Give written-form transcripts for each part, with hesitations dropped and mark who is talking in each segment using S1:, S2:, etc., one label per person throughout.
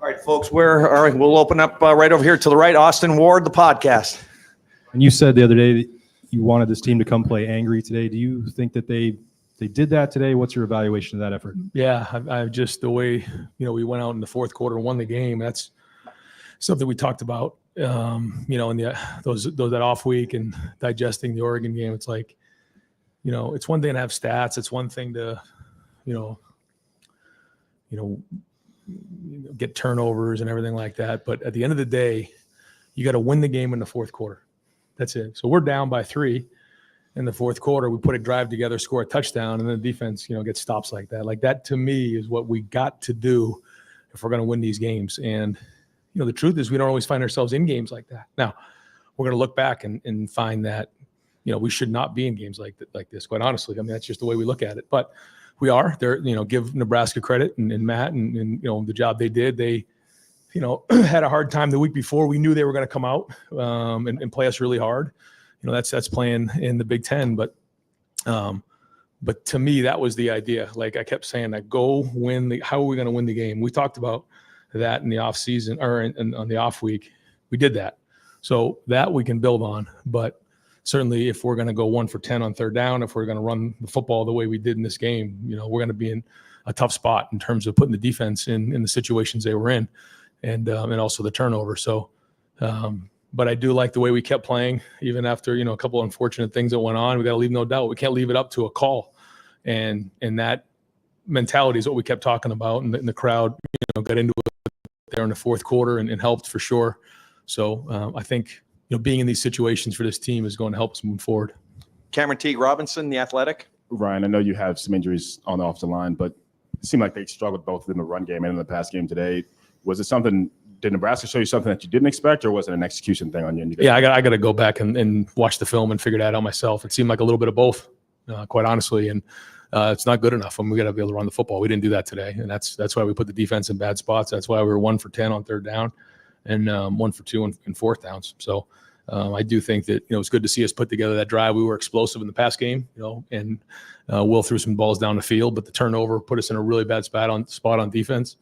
S1: All right, folks, we'll open up right over here to the right. Austin Ward, the podcast.
S2: And you said the other day that you wanted this team to come play angry today. Do you think that they did that today? What's your evaluation of that effort?
S3: Yeah, I just the way we went out in the fourth quarter and won the game. That's something we talked about. In that off week and digesting the Oregon game. It's like, it's one thing to have stats. It's one thing to, get turnovers and everything like that. But at the end of the day, you got to win the game in the fourth quarter. That's it. So we're down by 3 in the fourth quarter. We put a drive together, score a touchdown, and then the defense, gets stops like that. Like that to me is what we got to do if we're going to win these games. And the truth is we don't always find ourselves in games like that. Now, we're going to look back and find that, we should not be in games like this, quite honestly. I mean, that's just the way we look at it. But we are there, give Nebraska credit and Matt and the job they did. They, had a hard time the week before. We knew they were going to come out and play us really hard. That's playing in the Big Ten. But to me, that was the idea. Like I kept saying, that go win how are we going to win the game? We talked about that in the off season or on the off week. We did that. So that we can build on. But certainly if we're going to go 1 for 10 on third down, if we're going to run the football the way we did in this game, we're going to be in a tough spot in terms of putting the defense in the situations they were in and also the turnover. So, but I do like the way we kept playing, even after, a couple of unfortunate things that went on. We got to leave no doubt. We can't leave it up to a call. And that mentality is what we kept talking about. And the crowd, got into it there in the fourth quarter and helped for sure. So I think, being in these situations for this team is going to help us move forward.
S1: Cameron Teague Robinson, The Athletic.
S4: Ryan, I know you have some injuries on the offensive line, but it seemed like they struggled both in the run game and in the pass game today. Was it something? Did Nebraska show you something that you didn't expect, or was it an execution thing on you?
S3: Yeah, I got to go back and watch the film and figure that out myself. It seemed like a little bit of both, quite honestly, and it's not good enough. We got to be able to run the football. We didn't do that today, and that's why we put the defense in bad spots. That's why we were 1 for 10 on third down, and 1 for 2 in fourth downs. So I do think that it's good to see us put together that drive. We were explosive in the pass game, and Will threw some balls down the field, but the turnover put us in a really bad spot on defense.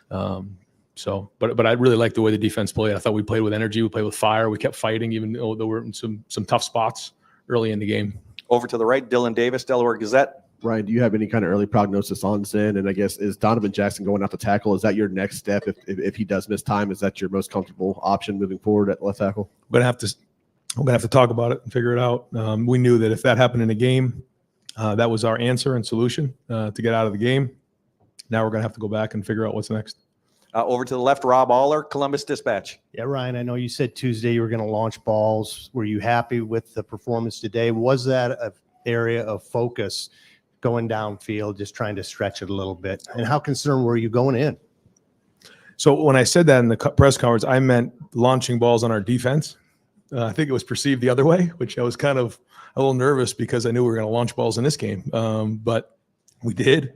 S3: But I really liked the way the defense played. I thought we played with energy. We played with fire. We kept fighting, even though there were in some tough spots early in the game.
S1: Over to the right, Dylan Davis, Delaware Gazette.
S5: Ryan, do you have any kind of early prognosis on Zen? And I guess, is Donovan Jackson going out to tackle? Is that your next step? If he does miss time, is that your most comfortable option moving forward at left tackle?
S3: We're gonna have to talk about it and figure it out. We knew that if that happened in a game, that was our answer and solution to get out of the game. Now we're gonna have to go back and figure out what's next.
S1: Over to the left, Rob Aller, Columbus Dispatch.
S6: Yeah, Ryan, I know you said Tuesday you were going to launch balls. Were you happy with the performance today? Was that an area of focus going downfield, just trying to stretch it a little bit? And how concerned were you going in?
S3: So when I said that in the press conference, I meant launching balls on our defense. I think it was perceived the other way, which I was kind of a little nervous because I knew we were going to launch balls in this game. But we did.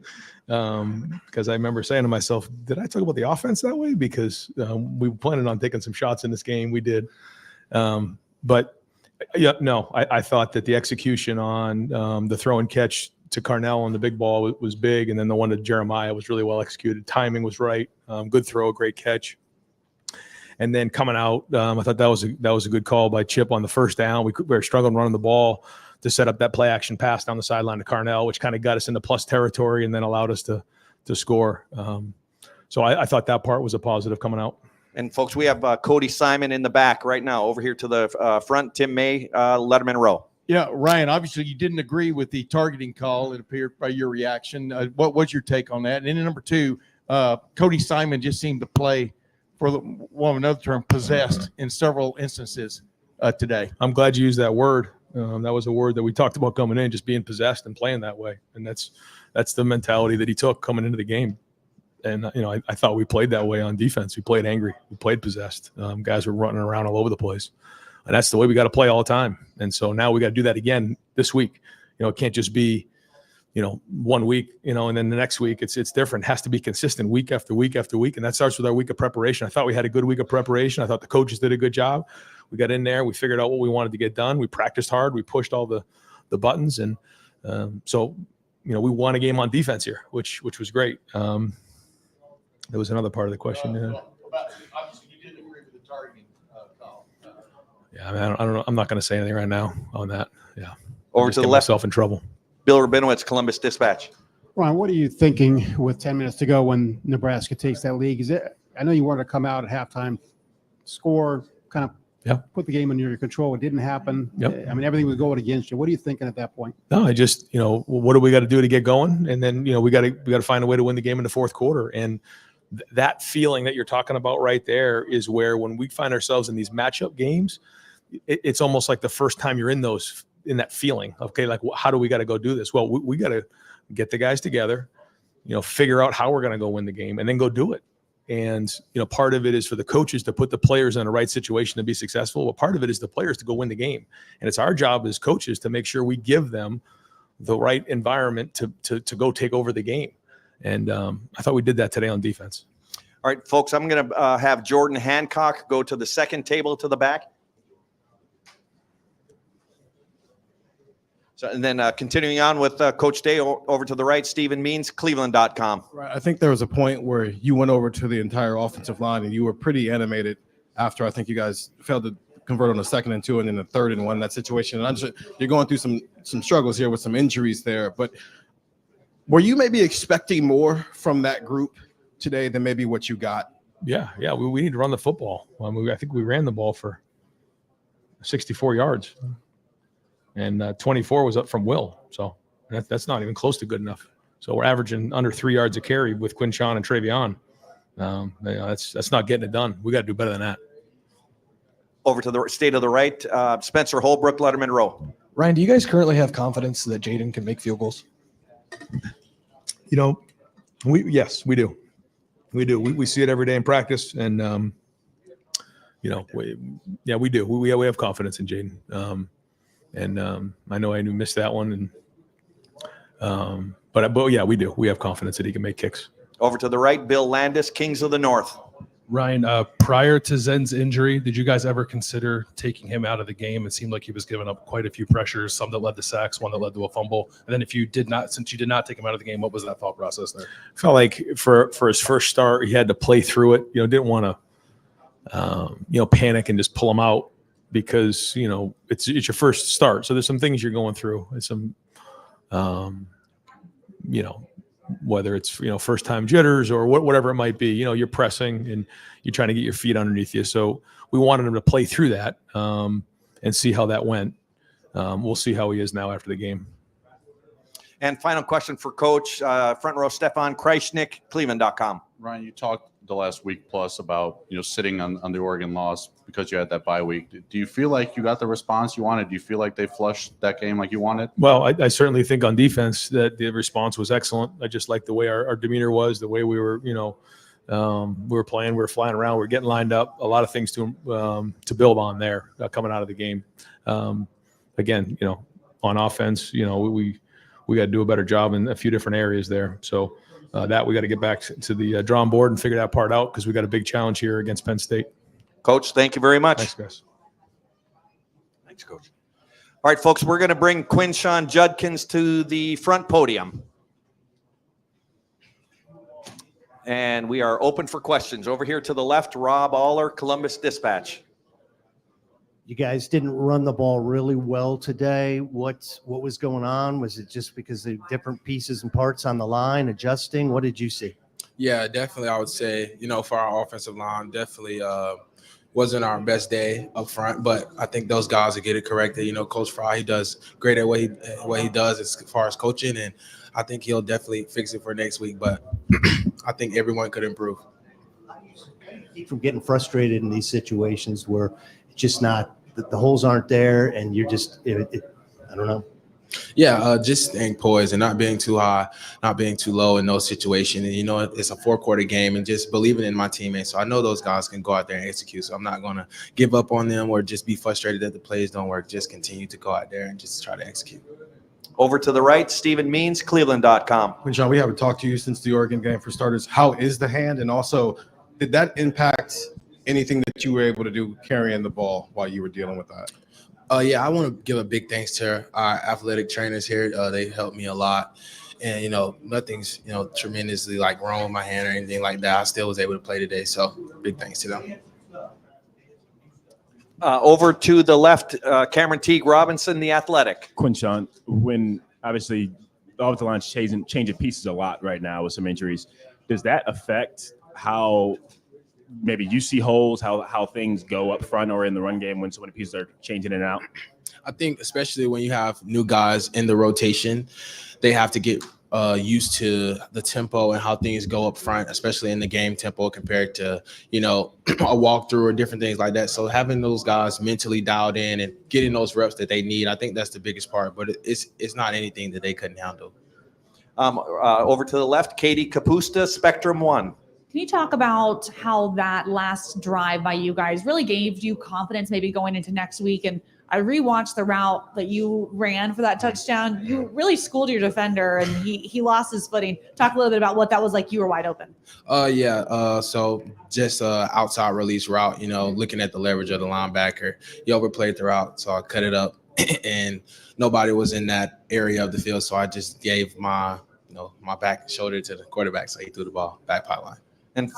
S3: Because I remember saying to myself, did I talk about the offense that way? Because we were planning on taking some shots in this game. We did. But yeah, no, I thought that the execution on the throw and catch to Carnell on the big ball was big. And then the one to Jeremiah was really well executed. Timing was right. Good throw, great catch. And then coming out, I thought that was a good call by Chip on the first down. We were struggling running the ball to set up that play action pass down the sideline to Carnell, which kind of got us into plus territory and then allowed us to score. So I thought that part was a positive coming out.
S1: And folks, we have Cody Simon in the back right now. Over here to the front, Tim May, Letterman Row.
S7: Yeah, Ryan, obviously you didn't agree with the targeting call, it appeared, by your reaction. What was your take on that? And then number 2, Cody Simon just seemed to play, for one of another term, possessed in several instances today.
S3: I'm glad you used that word. That was a word that we talked about coming in, just being possessed and playing that way. And that's the mentality that he took coming into the game. And, I thought we played that way on defense. We played angry. We played possessed. Guys were running around all over the place. And that's the way we got to play all the time. And so now we got to do that again this week. It can't just be, 1 week, and then the next week it's different. It has to be consistent week after week after week. And that starts with our week of preparation. I thought we had a good week of preparation. I thought the coaches did a good job. We got in there. We figured out what we wanted to get done. We practiced hard. We pushed all the buttons. And so, we won a game on defense here, which was great. There was another part of the question.
S7: Obviously, you didn't agree with the targeting call.
S3: Yeah, I mean, I don't know. I'm not going to say anything right now on that. Yeah.
S1: Over
S3: Just
S1: to the
S3: get
S1: left,
S3: myself in trouble.
S1: Bill Rabinowitz, Columbus Dispatch.
S8: Ron, what are you thinking with 10 minutes to go when Nebraska takes that lead? I know you wanted to come out at halftime, score, kind of put the game under your control. It didn't happen.
S3: Yep.
S8: I mean, everything was going against you. What are you thinking at that point?
S3: No, I just, what do we got to do to get going? And then, we got to find a way to win the game in the fourth quarter. And that feeling that you're talking about right there is where, when we find ourselves in these matchup games, it's almost like the first time you're in that feeling. Okay, like, how do we got to go do this? Well, we got to get the guys together, figure out how we're going to go win the game, and then go do it. And, part of it is for the coaches to put the players in the right situation to be successful. But part of it is the players to go win the game. And it's our job as coaches to make sure we give them the right environment to go take over the game. And I thought we did that today on defense.
S1: All right, folks, I'm going to have Jordan Hancock go to the second table to the back. So, and then continuing on with Coach Day, over to the right, Stephen Means, Cleveland.com.
S9: Right. I think there was a point where you went over to the entire offensive line and you were pretty animated after I think you guys failed to convert on the 2nd and 2 and then the 3rd and 1 in that situation. And you're going through some struggles here with some injuries there. But were you maybe expecting more from that group today than maybe what you got?
S3: Yeah. We need to run the football. I think we ran the ball for 64 yards. And 24 was up from Will. So that's not even close to good enough. So we're averaging under 3 yards a carry with Quinshon and Travion. That's not getting it done. We got to do better than that.
S1: Over to the state of the right, Spencer Holbrook, Letterman Row.
S10: Ryan, do you guys currently have confidence that Jaden can make field goals?
S3: Yes, we do. We do. We see it every day in practice. And, we do. We have confidence in Jaden. I know I missed that one, but yeah, we do. We have confidence that he can make kicks.
S1: Over to the right, Bill Landis, Kings of the North.
S11: Ryan, prior to Zen's injury, did you guys ever consider taking him out of the game? It seemed like he was giving up quite a few pressures, some that led to sacks, one that led to a fumble. And then since you did not take him out of the game, what was that thought process there?
S3: Felt like for his first start, he had to play through it. Didn't want to, panic and just pull him out. Because it's your first start, so there's some things you're going through. It's some, whether it's first time jitters or whatever it might be. You're pressing and you're trying to get your feet underneath you. So we wanted him to play through that and see how that went. We'll see how he is now after the game.
S1: And final question for Coach, front row, Stefan Kreisnick, Cleveland.com.
S12: Ryan, you talked the last week plus about sitting on the Oregon loss because you had that bye week. Do you feel like you got the response you wanted? Do you feel like they flushed that game like you wanted?
S3: Well, I certainly think on defense that the response was excellent. I just like the way our demeanor was, the way we were, we were playing, we were flying around, we were getting lined up. A lot of things to build on there coming out of the game. Again, on offense, we got to do a better job in a few different areas there. So. That we got to get back to the drawing board and figure that part out because we got a big challenge here against Penn State.
S1: Coach, thank you very much.
S3: Thanks, guys.
S1: Thanks, Coach. All right, folks, we're going to bring Quinshon Judkins to the front podium. And we are open for questions. Over here to the left, Rob Aller, Columbus Dispatch.
S6: You guys didn't run the ball really well today. What was going on? Was it just because of different pieces and parts on the line adjusting? What did you see?
S13: Yeah, definitely. I would say, for our offensive line, definitely wasn't our best day up front, but I think those guys will get it corrected. Coach Fry, he does great at what he does as far as coaching, and I think he'll definitely fix it for next week, but I think everyone could improve.
S6: Keep from getting frustrated in these situations where it's just not, the holes aren't there and you're just, I don't know.
S13: Yeah, just staying poised and not being too high, not being too low in those situations. And, it's a 4-quarter game and just believing in my teammates. So I know those guys can go out there and execute. So I'm not going to give up on them or just be frustrated that the plays don't work. Just continue to go out there and just try to execute.
S1: Over to the right, Stephen Means, Cleveland.com.
S9: Quinshon, we haven't talked to you since the Oregon game. For starters, how is the hand? And also, did that impact anything that you were able to do carrying the ball while you were dealing with that?
S13: Yeah, I want to give a big thanks to our athletic trainers here. They helped me a lot. and nothing's tremendously like wrong with my hand or anything like that. I still was able to play today, so big thanks to them.
S1: Over to the left, Cameron Teague Robinson, the Athletic.
S4: Quinshon, when obviously the offensive line's changing pieces a lot right now with some injuries, does that affect how maybe you see holes, how things go up front or in the run game when so many pieces are changing in and out?
S13: I think especially when you have new guys in the rotation, they have to get used to the tempo and how things go up front, especially in the game tempo compared to, a walkthrough or different things like that. So having those guys mentally dialed in and getting those reps that they need, I think that's the biggest part, but it's not anything that they couldn't handle.
S1: Over to the left, Katie Capusta, Spectrum One.
S14: Can you talk about how that last drive by you guys really gave you confidence maybe going into next week? And I rewatched the route that you ran for that touchdown. You really schooled your defender, and he lost his footing. Talk a little bit about what that was like. You were wide open.
S13: So just outside release route, looking at the leverage of the linebacker. He overplayed the route, so I cut it up, and nobody was in that area of the field, so I just gave my back shoulder to the quarterback, so he threw the ball back pipeline.
S1: And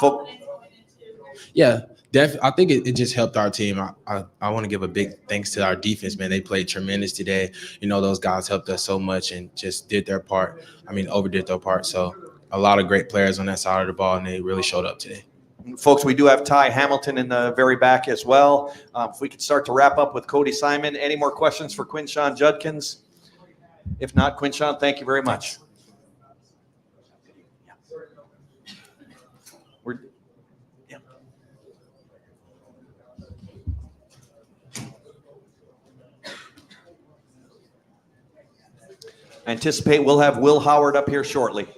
S13: yeah, definitely. I think it just helped our team. I want to give a big thanks to our defense, man. They played tremendous today. Those guys helped us so much and just did their part. Overdid their part. So a lot of great players on that side of the ball, and they really showed up today.
S1: Folks, we do have Ty Hamilton in the very back as well. If we could start to wrap up with Cody Simon. Any more questions for Quinshon Judkins? If not, Quinshon, thank you very much. I anticipate we'll have Will Howard up here shortly.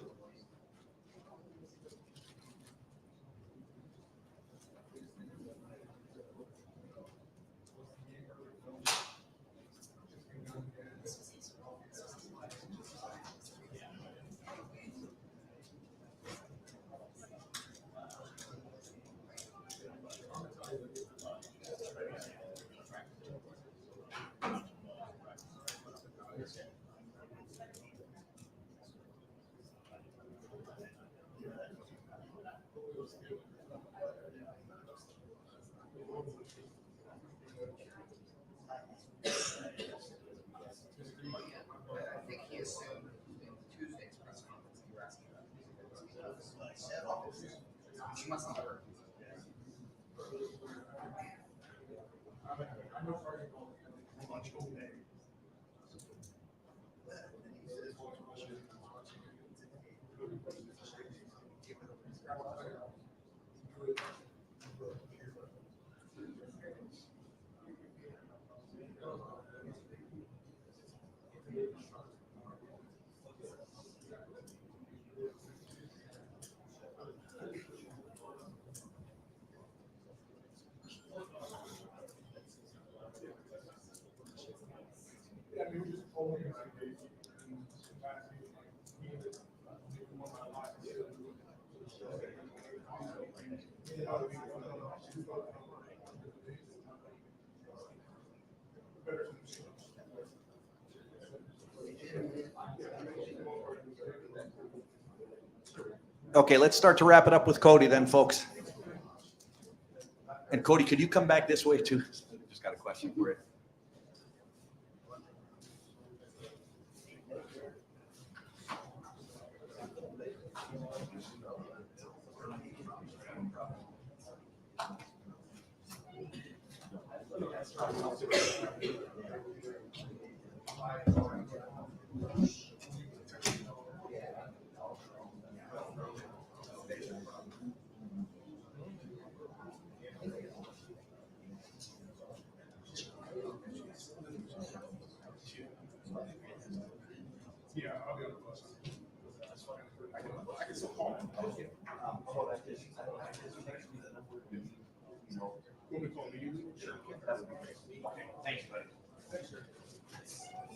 S1: Okay, let's start to wrap it up with Cody then, folks. And Cody, could you come back this way too? Just got a question for you.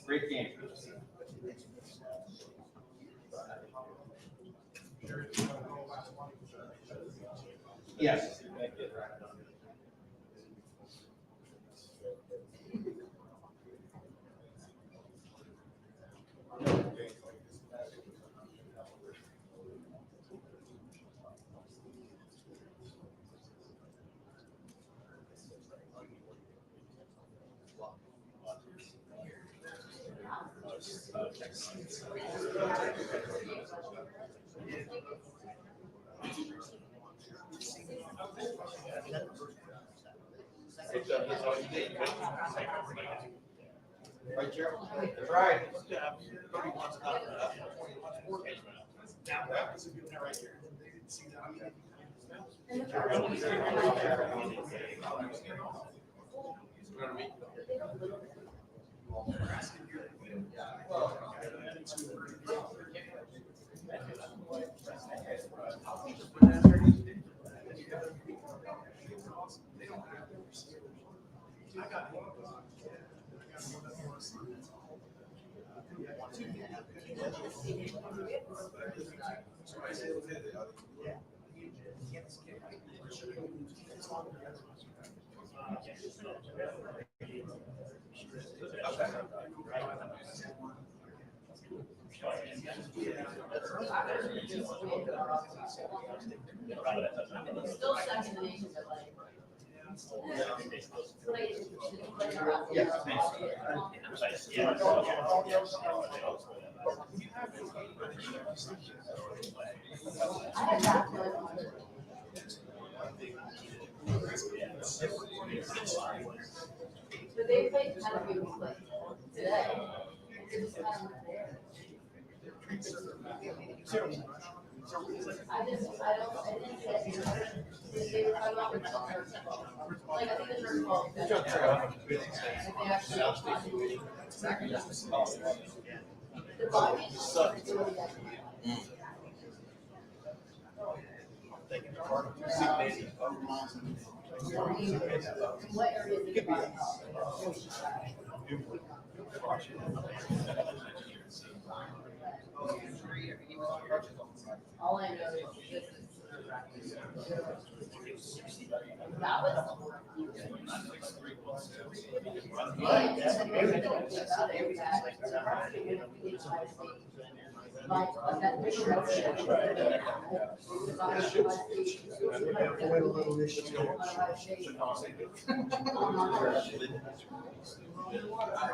S1: Great game. Yes.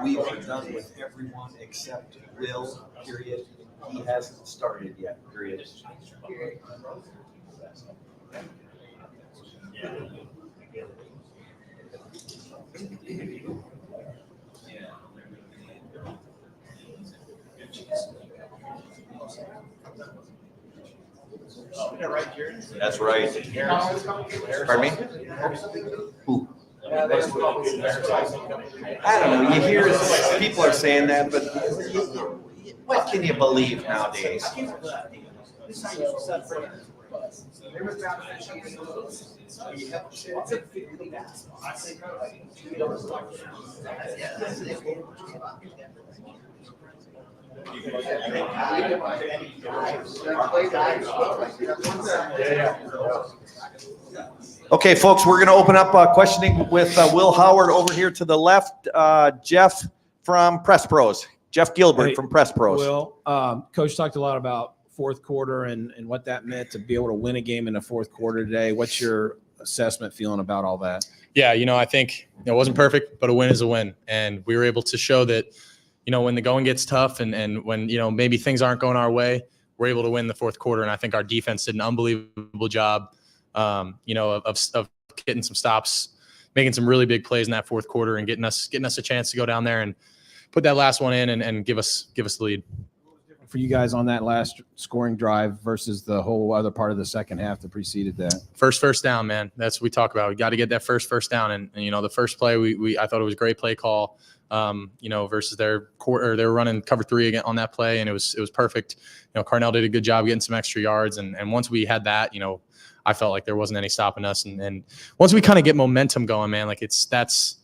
S1: We are done with everyone except Will, period. He hasn't started yet, period. That's right. Pardon me? Who? I don't know. You hear people are saying that, but what can you believe nowadays? Okay, folks, we're going to open up questioning with Will Howard over here to the left. Jeff from Press Pros. Jeff Gilbert from Press Pros.
S15: Will, Coach talked a lot about fourth quarter and what that meant to be able to win a game in the fourth quarter today. What's your assessment feeling about all that?
S16: Yeah, I think it wasn't perfect, but a win is a win. And we were able to show that, when the going gets tough and when, maybe things aren't going our way, we're able to win the fourth quarter. And I think our defense did an unbelievable job, of getting some stops, making some really big plays in that fourth quarter and getting us a chance to go down there and put that last one in and give us the lead.
S15: For you guys on that last scoring drive versus the whole other part of the second half that preceded that?
S16: First down, man. That's what we talk about. We got to get that first down. And the first play, I thought it was a great play call, versus they were running cover 3 again on that play. And it was perfect. Carnell did a good job getting some extra yards. And once we had that, I felt like there wasn't any stopping us. And once we kind of get momentum going, man, like that's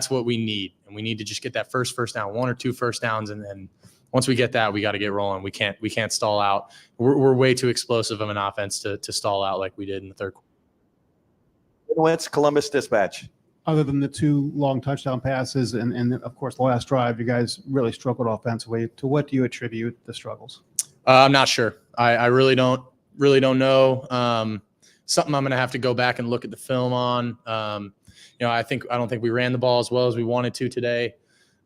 S16: what we need. And we need to just get that first down, 1 or 2 first downs. And then once we get that, we got to get rolling. We can't stall out. We're way too explosive of an offense to stall out like we did in the third quarter.
S1: It's Columbus Dispatch.
S8: Other than the 2 long touchdown passes and of course the last drive, you guys really struggled offensively. To what do you attribute the struggles?
S16: I'm not sure. I really don't know. Something I'm going to have to go back and look at the film on. I don't think we ran the ball as well as we wanted to today.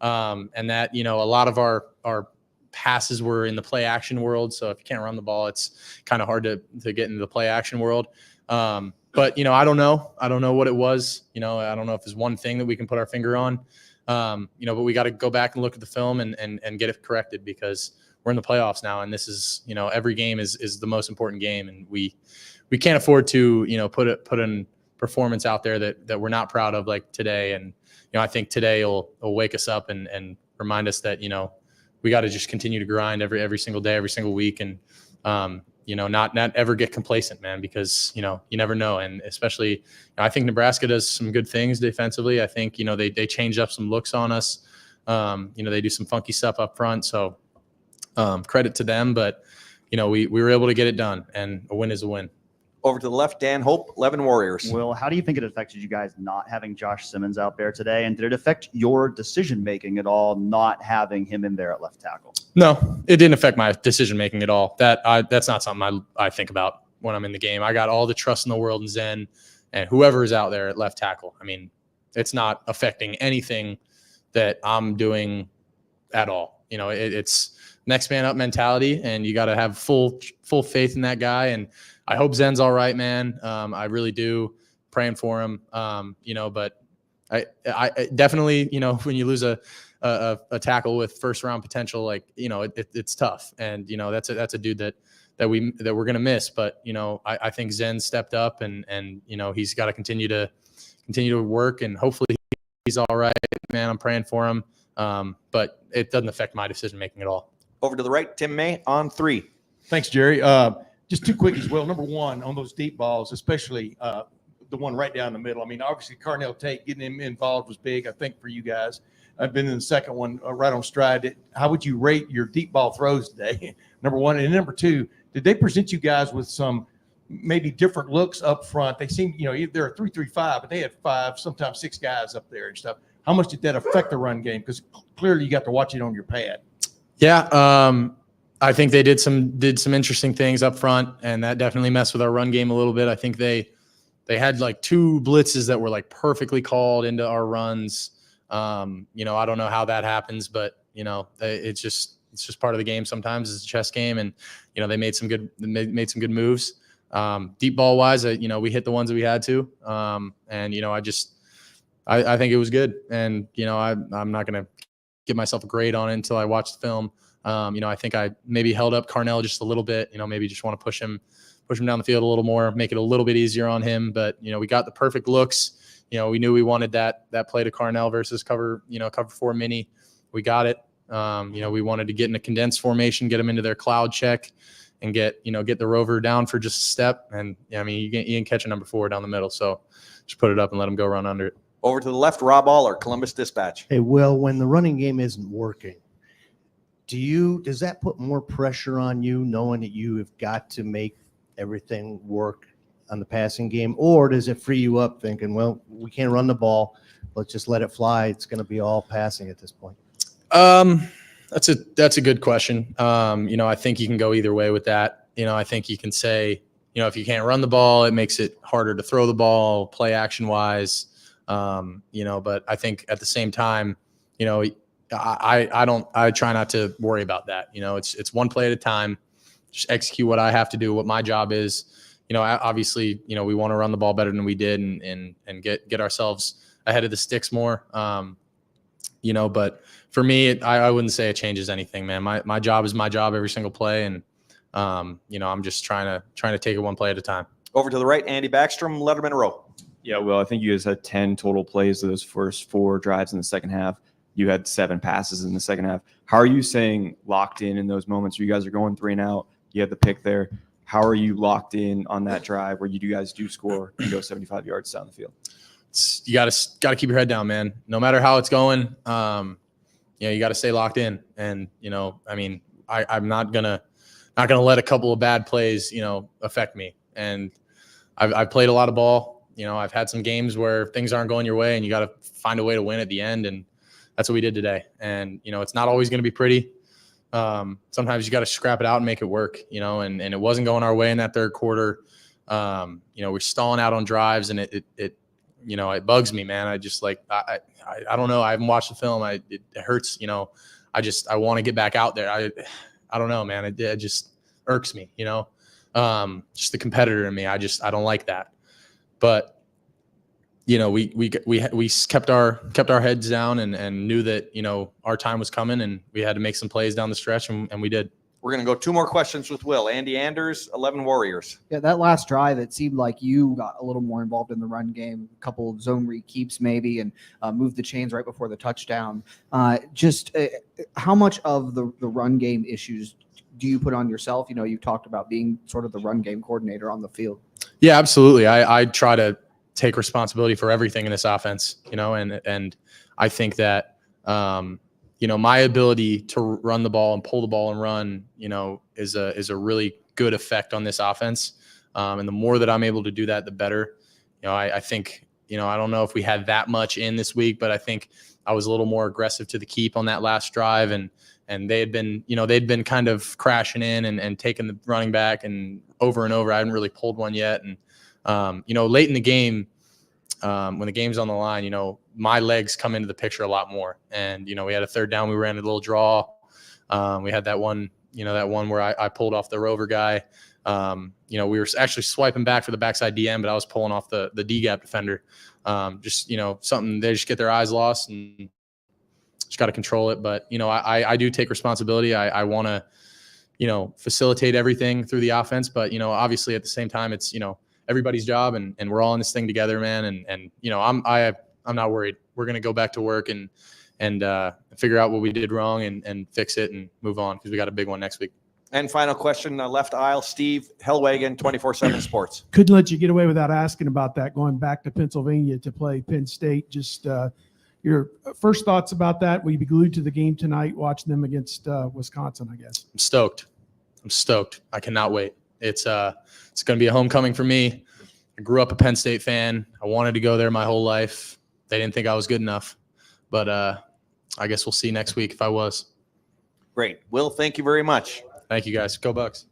S16: And that, a lot of our passes were in the play action world. So if you can't run the ball, it's kind of hard to get into the play action world. But, you know, I don't know. I don't know what it was. You know, I don't know if there's one thing that we can put our finger on. You know, but we got to go back and look at the film and get it corrected, because we're in the playoffs now. And this is, you know, every game is the most important game. And we can't afford to, you know, put in performance out there that we're not proud of, like today. And, you know, I think today will wake us up and remind us that, you know, we got to just continue to grind every single day, every single week. And, you know, not ever get complacent, man, because, you know, you never know. And especially, you know, I think Nebraska does some good things defensively. I think, you know, they change up some looks on us. You know, they do some funky stuff up front. So credit to them. But, you know, we were able to get it done, and a win is a win.
S1: Over to the left, Dan Hope, 11 Warriors.
S17: Will, how do you think it affected you guys not having Josh Simmons out there today? And did it affect your decision-making at all, not having him in there at left tackle?
S16: No, it didn't affect my decision-making at all. That's not something I think about when I'm in the game. I got all the trust in the world in Zen and whoever is out there at left tackle. I mean, it's not affecting anything that I'm doing at all. You know, it's next man up mentality, and you got to have full faith in that guy. And I hope Zen's all right, man. I really do. Praying for him. You know, but I definitely, you know, when you lose a tackle with first round potential, like, you know, it's tough. And, you know, that's a dude that we're going to miss. But, you know, I think Zen stepped up, and, you know, he's got to continue to work, and hopefully he's all right, man. I'm praying for him. But it doesn't affect my decision making at all.
S1: Over to the right, Tim May on 3.
S7: Thanks, Jerry. Just two quickies. Well, number one, on those deep balls, especially the one right down the middle. I mean, obviously, Carnell Tate, getting him involved was big, I think, for you guys. I've been in the second one right on stride. How would you rate your deep ball throws today? Number one. And number two, did they present you guys with some maybe different looks up front? They seem, you know, they're a 3-3-5, but they had 5, sometimes 6 guys up there and stuff. How much did that affect the run game? Because clearly you got to watch it on your pad.
S16: Yeah, I think they did some interesting things up front, and that definitely messed with our run game a little bit. I think they had like 2 blitzes that were like perfectly called into our runs. You know, I don't know how that happens, but, you know, it's just part of the game. Sometimes it's a chess game, and, you know, they made some good moves. Deep ball wise, you know, we hit the ones that we had to, and, you know, I think it was good, and, you know, I'm not gonna give myself a grade on it until I watch the film. You know, I think I maybe held up Carnell just a little bit. You know, maybe just want to push him down the field a little more, make it a little bit easier on him. But, you know, we got the perfect looks. You know, we knew we wanted that play to Carnell versus cover 4 mini. We got it. You know, we wanted to get in a condensed formation, get him into their cloud check, and get the rover down for just a step. And, I mean, you can catch a number 4 down the middle. So just put it up and let him go run under it.
S1: Over to the left, Rob Aller, Columbus Dispatch.
S6: Hey, Will, when the running game isn't working, does that put more pressure on you, knowing that you have got to make everything work on the passing game? Or does it free you up thinking, well, we can't run the ball, let's just let it fly, it's going to be all passing at this point?
S16: That's a good question. You know, I think you can go either way with that. You know, I think you can say, you know, if you can't run the ball, it makes it harder to throw the ball, play action wise. You know, but I think at the same time, you know, I try not to worry about that. You know, it's one play at a time, just execute what I have to do, what my job is. You know, obviously, you know, we want to run the ball better than we did and get ourselves ahead of the sticks more. You know, but for me, I wouldn't say it changes anything, man. My job is my job every single play. And, you know, I'm just trying to take it one play at a time.
S1: Over to the right, Andy Backstrom, Letterman Row.
S18: Yeah, well, I think you guys had 10 total plays of those first 4 drives in the second half. You had 7 passes in the second half. How are you staying locked in those moments where you guys are going 3 and out? You have the pick there. How are you locked in on that drive where you guys do score and go 75 yards down the field?
S16: You got to keep your head down, man. No matter how it's going, you know, you got to stay locked in. And, you know, I mean, I'm not gonna let a couple of bad plays, you know, affect me. And I've played a lot of ball. You know, I've had some games where things aren't going your way, and you got to find a way to win at the end. And that's what we did today. And, you know, it's not always going to be pretty. Sometimes you got to scrap it out and make it work, you know, and it wasn't going our way in that third quarter. You know, we're stalling out on drives, and it you know, it bugs me, man. I just like, I don't know. I haven't watched the film. It hurts, you know, I want to get back out there. I don't know, man. It just irks me, just the competitor in me. I don't like that. But we kept our heads down and knew that our time was coming, and we had to make some plays down the stretch, and we did.
S1: We're going to go 2 more questions with Will. Andy Anders, 11 Warriors.
S19: Yeah, that last drive, it seemed like you got a little more involved in the run game, a couple of zone read keeps maybe, and moved the chains right before the touchdown. How much of the run game issues do you put on yourself? You talked about being sort of the run game coordinator on the field.
S16: Yeah, absolutely. I try to take responsibility for everything in this offense, and I think that, my ability to run the ball and pull the ball and run, is a really good effect on this offense. And the more that I'm able to do that, the better. I think, I don't know if we had that much in this week, but I think I was a little more aggressive to the keep on that last drive, and they'd been kind of crashing in and taking the running back and over. I hadn't really pulled one yet. And, late in the game, when the game's on the line, my legs come into the picture a lot more. And, we had a 3rd down, we ran a little draw. We had that one where I pulled off the rover guy. We were actually swiping back for the backside DM, but I was pulling off the D gap defender. Something they just get their eyes lost and just got to control it. But, I do take responsibility. I want to, facilitate everything through the offense. But, obviously at the same time, it's, everybody's job, and we're all in this thing together, man. And I'm not worried. We're going to go back to work and figure out what we did wrong and fix it and move on, because we got a big one next week.
S1: And final question, left aisle, Steve Hellwagen, 24/7 Sports.
S20: Couldn't let you get away without asking about that, going back to Pennsylvania to play Penn State. Just your first thoughts about that. Will you be glued to the game tonight, watching them against Wisconsin, I guess?
S16: I'm stoked. I cannot wait. It's going to be a homecoming for me. I grew up a Penn State fan. I wanted to go there my whole life. They didn't think I was good enough, but I guess we'll see next week if I was.
S1: Great. Will, thank you very much.
S16: Thank you, guys. Go Bucks.